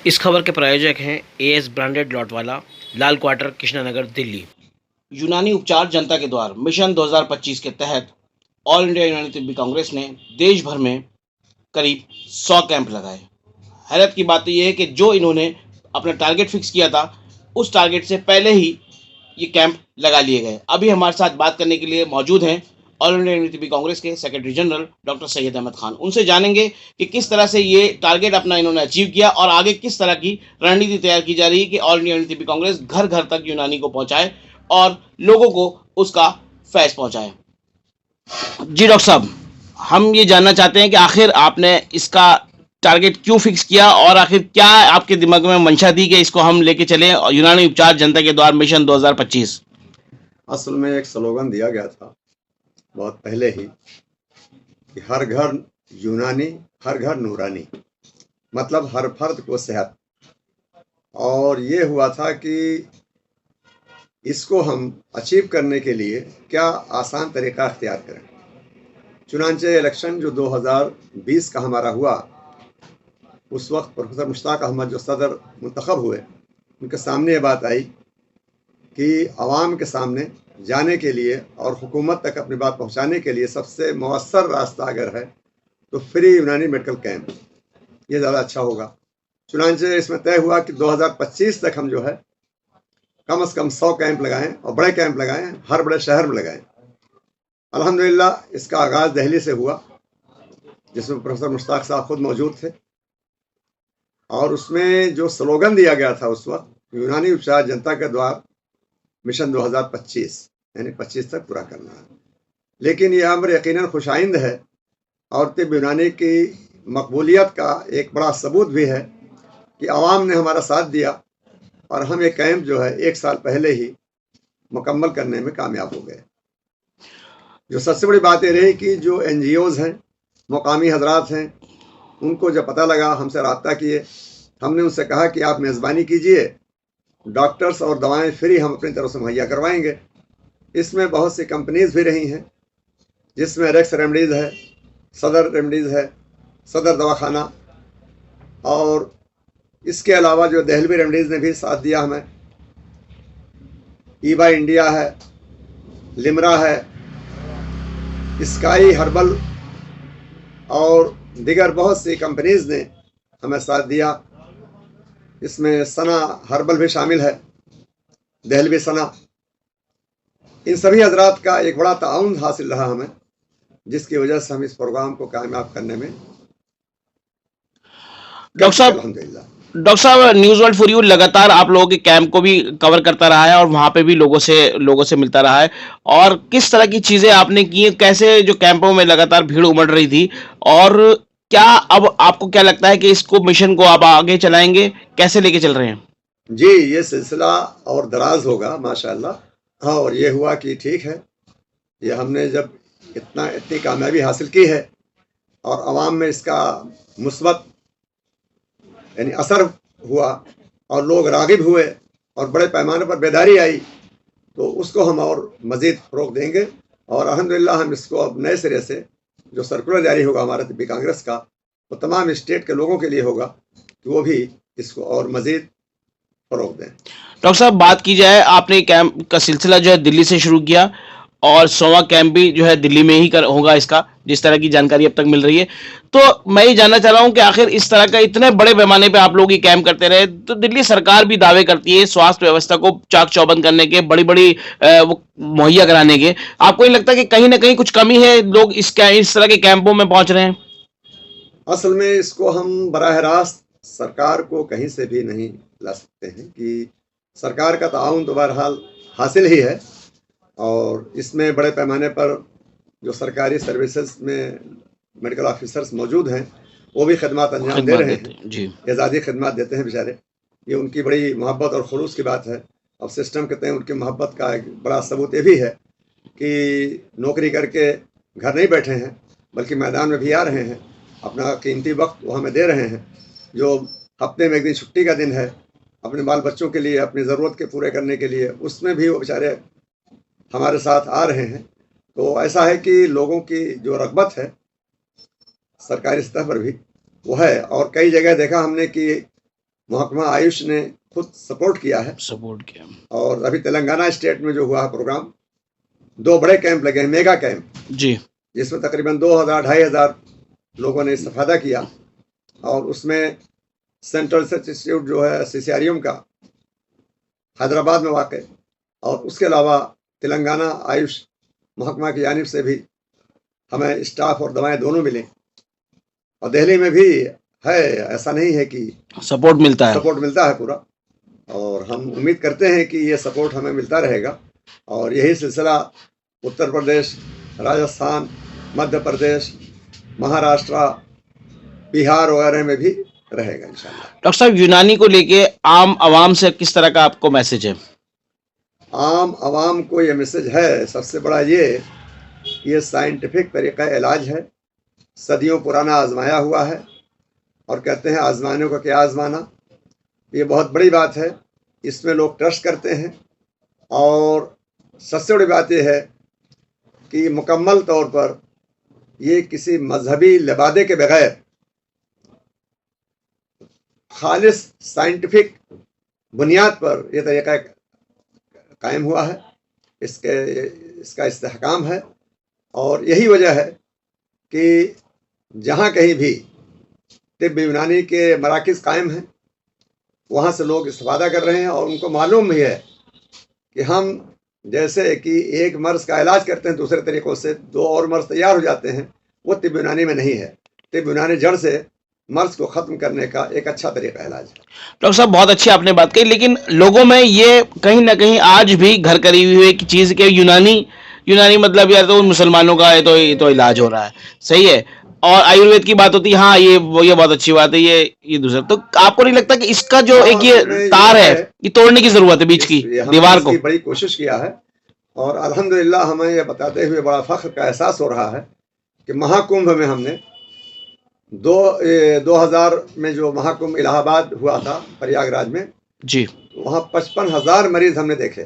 इस खबर के प्रायोजक हैं एएस ब्रांडेड लॉटवाला, लाल क्वार्टर, कृष्णानगर, दिल्ली। यूनानी उपचार जनता के द्वार मिशन 2025 के तहत ऑल इंडिया यूनानी तिब्बी कांग्रेस ने देश भर में करीब 100 कैंप लगाए। हैरत की बात तो यह है कि जो इन्होंने अपना टारगेट फिक्स किया था, उस टारगेट से पहले ही ये कैंप लगा लिए गए। अभी हमारे साथ बात करने के लिए मौजूद हैं ऑल इंडिया यूनिटी कांग्रेस के secretary general doctor Syed Ahmed Khan. उनसे जानेंगे कि किस तरह से ये टारगेट अपना इन्होंने अचीव किया और आगे किस तरह की रणनीति तैयार की जा रही है कि ऑल इंडिया यूनिटी कांग्रेस घर घर तक यूनानी को पहुंचाए और लोगों को उसका फैज पहुंचाए। जी डॉक्टर साहब, हम ये जानना चाहते हैं कि आखिर आपने इसका टारगेट क्यों फिक्स किया और आखिर क्या आपके दिमाग में मंशा थी कि इसको हम लेके चलें यूनानी उपचार जनता के द्वार मिशन 2025। असल में एक स्लोगन दिया गया था बहुत पहले ही कि हर घर यूनानी हर घर नूरानी, मतलब हर फर्द को सेहत। और ये हुआ था कि इसको हम अचीव करने के लिए क्या आसान तरीका अख्तियार करें। चुनांचे इलेक्शन जो 2020 का हमारा हुआ, उस वक्त प्रोफेसर मुश्ताक अहमद जो सदर मुंतखब हुए, उनके सामने ये बात आई कि आवाम के सामने जाने के लिए और हुकूमत तक अपनी बात पहुंचाने के लिए सबसे मौसर रास्ता अगर है तो फ्री यूनानी मेडिकल कैंप, ये ज़्यादा अच्छा होगा। चुनांचे इसमें तय हुआ कि 2025 तक हम जो है कम से कम 100 कैंप लगाएं और बड़े कैंप लगाएं, हर बड़े शहर में लगाएं। अल्हम्दुलिल्लाह इसका आगाज़ दिल्ली से हुआ, जिसमें प्रोफेसर मुश्ताक साहब खुद मौजूद थे। और उसमें जो स्लोगन दिया गया था उस वक्त, यूनानी उपचार जनता के द्वार मिशन 2025, यानी 25 तक पूरा करना है। लेकिन यह अमर यकीनन खुशाइंद है और तिब्ब यूनानी की मकबूलियत का एक बड़ा सबूत भी है कि आवाम ने हमारा साथ दिया और हम ये कैंप जो है 1 साल पहले ही मुकम्मल करने में कामयाब हो गए। जो सबसे बड़ी बात ये रही कि जो NGOs हैं, मुकामी हजरात हैं, उनको जब पता लगा हमसे रब्ता किए, हमने उनसे कहा कि आप मेज़बानी कीजिए, डॉक्टर्स और दवाएं फ्री हम अपनी तरफ से मुहैया करवाएंगे। इसमें बहुत सी कंपनीज भी रही हैं, जिसमें रेक्स रेमडीज़ है, सदर रेमडीज़ है, सदर दवाखाना, और इसके अलावा जो दहलवी रेमडीज़ ने भी साथ दिया हमें। ईबा इंडिया है, लिमरा है, स्काई हर्बल और दिगर बहुत सी कंपनीज ने हमें साथ दिया। इसमें सना हर्बल भी शामिल है, दहलवी सना। इन सभी हजरात का एक बड़ा ताउन हासिल रहा हमें, जिसकी वजह से हम इस प्रोग्राम को कामयाब करने में अल्हम्दुलिल्लाह। डॉक्टर साहब, न्यूज वर्ल्ड फॉर यू लगातार आप लोगों के कैंप को भी कवर करता रहा है और वहां पे भी लोगों से मिलता रहा है। और किस तरह की चीजें आपने की, कैसे जो कैंपों में लगातार भीड़ उमड़ रही थी, और क्या अब आपको क्या लगता है कि इसको मिशन को आप आगे चलाएंगे, कैसे लेके चल रहे हैं? जी, ये सिलसिला और दराज होगा माशाअल्लाह। हाँ, और ये हुआ कि ठीक है, ये हमने जब इतनी कामयाबी हासिल की है और आवाम में इसका मुस्बत यानी असर हुआ और लोग राग़िब हुए और बड़े पैमाने पर बेदारी आई, तो उसको हम और मज़ीद फ़रोग़ देंगे। और अल्हम्दुलिल्लाह हम इसको अब नए सिरे से जो सर्कुलर जारी होगा हमारा तिब्बी कांग्रेस का, वो तमाम स्टेट के लोगों के लिए होगा कि वो भी इसको और मज़ीद फ़रोग़ दें। डॉक्टर साहब, बात की जाए, आपने कैंप का सिलसिला जो है दिल्ली से शुरू किया और 100वां कैंप भी जो है दिल्ली में ही होगा इसका, जिस तरह की जानकारी अब तक मिल रही है। तो मैं ये जानना चाह रहा हूँ कि आखिर इस तरह का इतने बड़े पैमाने पे आप लोग ये कैंप करते रहे, तो दिल्ली सरकार भी दावे करती है स्वास्थ्य व्यवस्था को चाक चौबंद करने के, बड़ी बड़ी वो मुहैया कराने के। आपको नहीं लगता कि कहीं ना कहीं कुछ कमी है, लोग इस तरह के कैंपों में पहुंच रहे हैं? असल में इसको हम बराह रास्त सरकार को कहीं से भी नहीं ला सकते हैं कि सरकार का ताउन तो बहरहाल हासिल ही है, और इसमें बड़े पैमाने पर जो सरकारी सर्विसेज में मेडिकल ऑफिसर्स मौजूद हैं, वो भी खदमात अंजाम दे रहे हैं जी। एजाज़ी खदमात देते हैं बेचारे। ये उनकी बड़ी मोहब्बत और खलूस की बात है। अब सिस्टम के तय उनकी मोहब्बत का एक बड़ा सबूत ये भी है कि नौकरी करके घर नहीं बैठे हैं, बल्कि मैदान में भी आ रहे हैं, अपना कीमती वक्त वो हमें दे रहे हैं। जो हफ्ते में एक दिन छुट्टी का दिन है, अपने बाल बच्चों के लिए, अपनी ज़रूरत के पूरे करने के लिए, उसमें भी वो बेचारे हमारे साथ आ रहे हैं। तो ऐसा है कि लोगों की जो रग़बत है सरकारी सतह पर भी वो है। और कई जगह देखा हमने कि महकमा आयुष ने खुद सपोर्ट किया है। और अभी तेलंगाना स्टेट में जो हुआ है प्रोग्राम, 2 बड़े कैंप लगे हैं, मेगा कैंप जी, जिसमें तकरीबन 2000-2500 लोगों ने इस्तेफादा किया। और उसमें सेंट्रल रिसर्च इंस्टीट्यूट जो है सीसीआरएम का हैदराबाद में वाक़, और उसके अलावा तेलंगाना आयुष महकमा की जानिब से भी हमें स्टाफ और दवाएं दोनों मिलें। और दिल्ली में भी है, ऐसा नहीं है कि सपोर्ट मिलता है पूरा। और हम उम्मीद करते हैं कि ये सपोर्ट हमें मिलता रहेगा और यही सिलसिला उत्तर प्रदेश, राजस्थान, मध्य प्रदेश, महाराष्ट्र, बिहार वगैरह में भी रहेगा इंशाल्लाह। डॉक्टर साहब, यूनानी को लेके आम आवाम से किस तरह का आपको मैसेज है? आम आवाम को ये मैसेज है, सबसे बड़ा ये साइंटिफिक तरीका इलाज है, सदियों पुराना आजमाया हुआ है। और कहते हैं आजमाने को क्या आजमाना, ये बहुत बड़ी बात है, इसमें लोग ट्रस्ट करते हैं। और सबसे बड़ी बात यह है कि मुकम्मल तौर पर ये किसी मजहबी लिबादे के बगैर खालिस साइंटिफिक बुनियाद पर यह तरीका कायम हुआ है, इसका इस्तेहकाम है। और यही वजह है कि जहाँ कहीं भी तिब्ब यूनानी के मराकिज़ कायम हैं, वहाँ से लोग इस्तेफादा कर रहे हैं। और उनको मालूम भी है कि हम जैसे कि एक मर्ज़ का इलाज करते हैं दूसरे तरीक़ों से, 2 और मर्ज़ तैयार हो जाते हैं, वो तिब्ब यूनानी में नहीं है। तिब्ब यूनानी जड़ से मर्ज़ को ख़त्म करने का एक अच्छा तरीका इलाज है। डॉक्टर साहब, बहुत अच्छी आपने बात कही, लेकिन लोगों में ये कहीं ना कहीं आज भी घर करी हुई है कि चीज़ के यूनानी मतलब यार तो मुसलमानों का है, तो ये तो इलाज हो रहा है, सही है। और आयुर्वेद की बात होती है, हाँ ये बहुत अच्छी बात है, ये दूसरा। तो आपको नहीं लगता कि इसका जो एक ये तार है, ये तोड़ने की जरूरत है, बीच की दीवार को? बड़ी कोशिश किया है और अल्हम्दुलिल्लाह हमें ये बताते हुए बड़ा फख्र का एहसास हो रहा है कि महाकुंभ में हमने 2000 में जो महाकुंभ इलाहाबाद हुआ था प्रयागराज में जी, वहाँ 55,000 मरीज हमने देखे।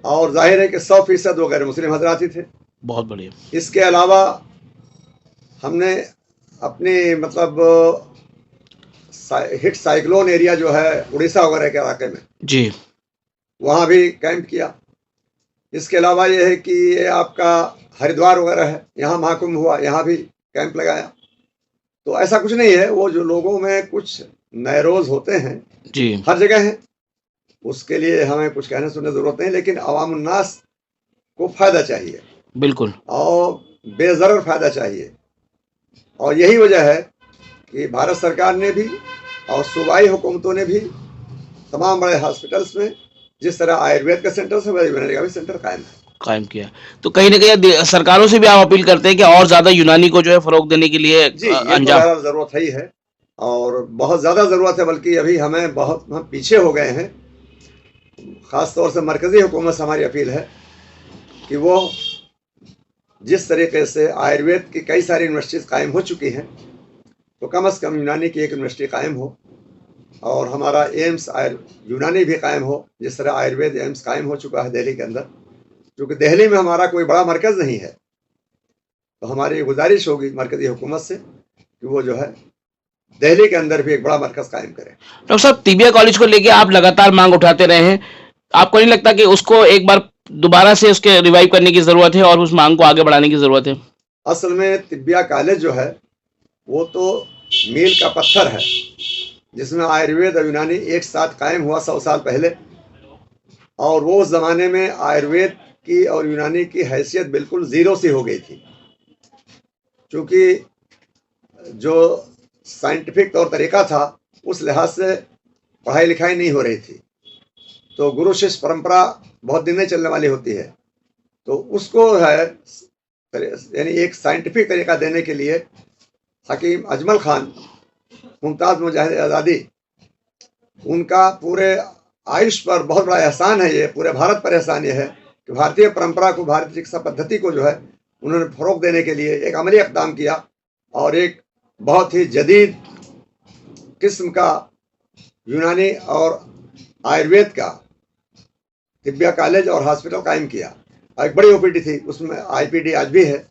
और जाहिर है कि 100% वो गैर मुस्लिम हजरात ही थे। बहुत बढ़िया। इसके अलावा हमने अपनी मतलब हिट साइक्लोन एरिया जो है उड़ीसा वगैरह के इलाके में जी, वहाँ भी कैंप किया। इसके अलावा ये है कि ये आपका हरिद्वार वगैरह है, यहाँ महाकुंभ हुआ, यहाँ भी कैंप लगाया। तो ऐसा कुछ नहीं है, वो जो लोगों में कुछ नए रोज होते हैं जी, हर जगह है, उसके लिए हमें कुछ कहने सुनने जरूरत नहीं, लेकिन अवाम उन्नास को फायदा चाहिए, बिल्कुल, और बेज़रर फायदा चाहिए। और यही वजह है कि भारत सरकार ने भी और सूबाई हुकूमतों ने भी तमाम बड़े हॉस्पिटल्स में जिस तरह आयुर्वेद का सेंटर है, वही यूनानी का भी सेंटर कायम किया। तो कहीं ना कहीं सरकारों से भी आप अपील करते हैं कि और ज्यादा यूनानी को जो है फरोग देने के लिए जी, ये तो जरूरत ही है और बहुत ज्यादा जरूरत है, बल्कि अभी हम पीछे हो गए हैं। खास तौर से मरकजी हुकूमत से हमारी अपील है कि वो जिस तरीके से आयुर्वेद की कई सारी यूनिवर्सिटीज़ कायम हो चुकी हैं, तो कम से कम यूनानी की एक यूनिवर्सिटी कायम हो और हमारा एम्स यूनानी भी कायम हो, जिस तरह आयुर्वेद एम्स कायम हो चुका है दिल्ली के अंदर। क्योंकि दिल्ली में हमारा कोई बड़ा मरकज़ नहीं है, तो हमारी गुजारिश होगी मरकजी हुकूमत से कि वो जो है दिल्ली के अंदर भी एक बड़ा मरकज़ कायम करें। डॉक्टर साहब, तिबिया कॉलेज को लेके आप लगातार मांग उठाते रहे हैं, आपको नहीं लगता कि उसको एक बार दोबारा से उसके रिवाइव करने की जरूरत है और उस मांग को आगे बढ़ाने की जरूरत है? असल में तिबिया कॉलेज जो है वो तो मील का पत्थर है, जिसमें आयुर्वेद और यूनानी एक साथ कायम हुआ 100 साल पहले। और वो उस ज़माने में आयुर्वेद की और यूनानी की हैसियत बिल्कुल ज़ीरो सी हो गई थी, क्योंकि जो साइंटिफिक तौर तरीका था उस लिहाज से पढ़ाई लिखाई नहीं हो रही थी। तो गुरु शिष्य परंपरा बहुत दिन में चलने वाली होती है, तो उसको है यानी एक साइंटिफिक तरीका देने के लिए हकीम अजमल खान, मुमताज़ मुजाहिद आज़ादी, उनका पूरे आयुष पर बहुत बड़ा एहसान है। ये पूरे भारत पर एहसान ये है कि भारतीय परंपरा को, भारतीय चिकित्सा पद्धति को जो है उन्होंने फ़रोग़ देने के लिए एक अमली इक़दाम किया और एक बहुत ही जदीद किस्म का यूनानी और आयुर्वेद का तिबिया कॉलेज और हॉस्पिटल कायम किया। और एक बड़ी ओपीडी थी, उसमें आईपीडी आज भी है,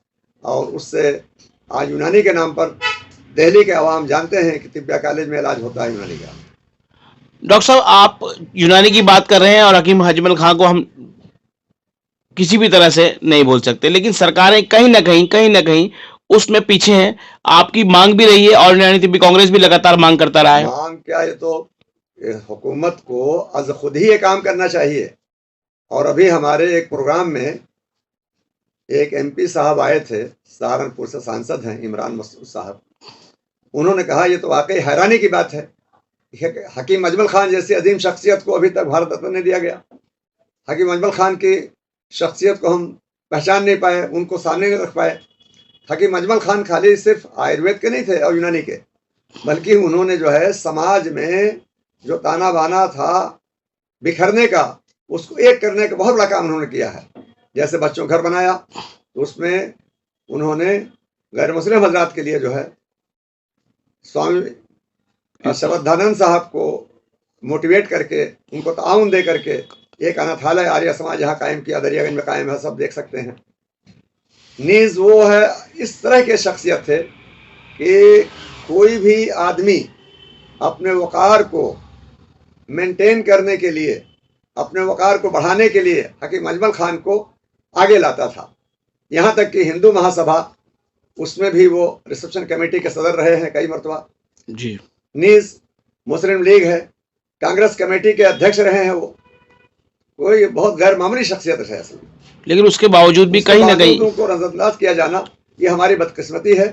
और उससे आज यूनानी के नाम पर दिल्ली के अवाम जानते हैं कि तिबिया कॉलेज में इलाज होता है यूनानी का। डॉक्टर साहब, आप यूनानी की बात कर रहे हैं और हकीम अजमल खां को हम किसी भी तरह से नहीं बोल सकते, लेकिन सरकारें कहीं ना कहीं उसमें पीछे हैं। आपकी मांग भी रही है और न्याय कांग्रेस भी लगातार मांग करता रहा है। मांग क्या, ये तो हुकूमत को आज खुद ही ये काम करना चाहिए। और अभी हमारे एक प्रोग्राम में एक एमपी साहब आए थे, सहारनपुर से सांसद हैं इमरान मसूद साहब। उन्होंने कहा ये तो वाकई हैरानी की बात है, हकीम अजमल खान जैसी अजीम शख्सियत को अभी तक भारत रत्न नहीं दिया गया। हकीम अजमल खान की शख्सियत को हम पहचान नहीं पाए, उनको सामने नहीं रख पाए। हकीम अजमल खान खाली सिर्फ आयुर्वेद के नहीं थे और यूनानी के, बल्कि उन्होंने जो है समाज में जो ताना बाना था बिखरने का, उसको एक करने का बहुत बड़ा काम उन्होंने किया है। जैसे बच्चों घर बनाया, तो उसमें उन्होंने गैर मुस्लिम हजरात के लिए जो है स्वामी श्रद्धानंद साहब को मोटिवेट करके, उनको ताउन दे करके एक अनाथालय आर्य समाज यहाँ कायम किया, दरियागंज में कायम है, सब देख सकते हैं। नीज वो है, इस तरह के शख्सियत थे कि कोई भी आदमी अपने वक़ार को मेंटेन करने के लिए, अपने वक़ार को बढ़ाने के लिए हकीम अजमल खान को आगे लाता था। यहाँ तक कि हिंदू महासभा, उसमें भी वो रिसेप्शन कमेटी के सदर रहे हैं कई मरतबा जी। नीज मुस्लिम लीग है, कांग्रेस कमेटी के अध्यक्ष रहे हैं। वो कोई बहुत गैर मामूली शख्सियत है असल में, लेकिन उसके बावजूद भी कहीं ना कहीं उनको नजरअंदाज किया जाना, ये हमारी बदकिस्मती है।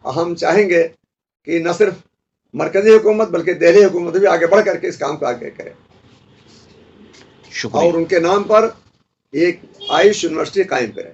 हम चाहेंगे कि न सिर्फ मरकजी हुकूमत बल्कि दिल्ली हुकूमत भी आगे बढ़ करके इस काम को आगे करे और उनके नाम पर एक आयुष यूनिवर्सिटी कायम करे।